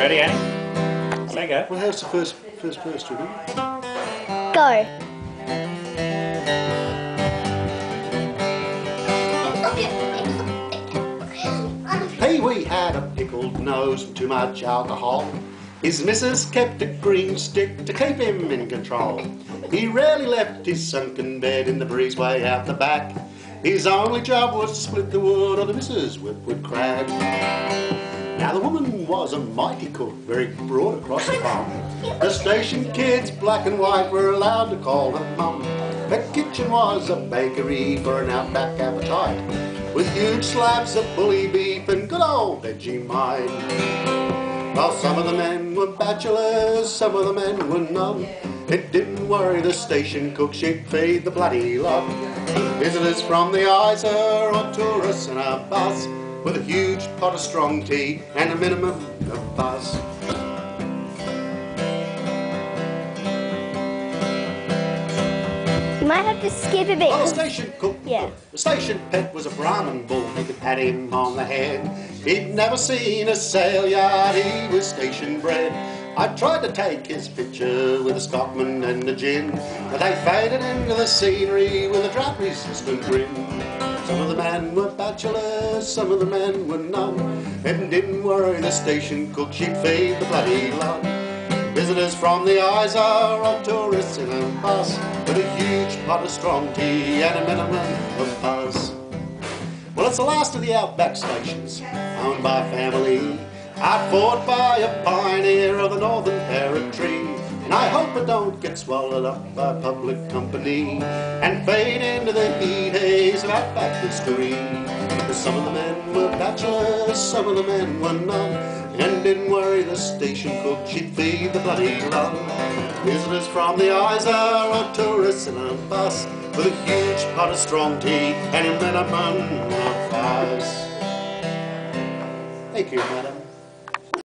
Ready, Annie? Say go. Well, how's the first verse, do you know? Go. Hey, we had a pickled nose and too much alcohol. His missus kept a green stick to keep him in control. He rarely left his sunken bed in the breezeway out the back. His only job was to split the wood on the missus' would crack. Now the woman was a mighty cook, very broad across the farm. The station kids, black and white, were allowed to call her mum. Her kitchen was a bakery for an outback appetite, with huge slabs of bully beef and good old Vegemite. While some of the men were bachelors, some of the men were none, it didn't worry the station cook, she'd feed the bloody lot. Visitors from the Isa or tourists in a bus, with a huge pot of strong tea and a minimum of buzz. You might have to skip a bit. Well, the station cook, yeah. The station pet was a Brahmin bull. He could pat him on the head. He'd never seen a sail yard, he was station bred. I tried to take his picture with a Scotsman and a gin, but they faded into the scenery with a drought-resistant grin. Some of the men were bachelors, some of the men were none, and didn't worry the station cook, she'd feed the bloody lot. Visitors from the Isa or tourists in a bus, with a huge pot of strong tea and a minimum of buzz. Well, it's the last of the outback stations, owned by a family, outfought by a pioneer of the Northern Territory. And I hope it don't get swallowed up by public company and fade into the heat haze of outback history. Because some of the men were bachelors, some of the men were none, and didn't worry the station cook, she'd feed the bloody lot. Visitors from the Isa or tourists in a bus, with a huge pot of strong tea and a minimum of buzz. Thank you, madam.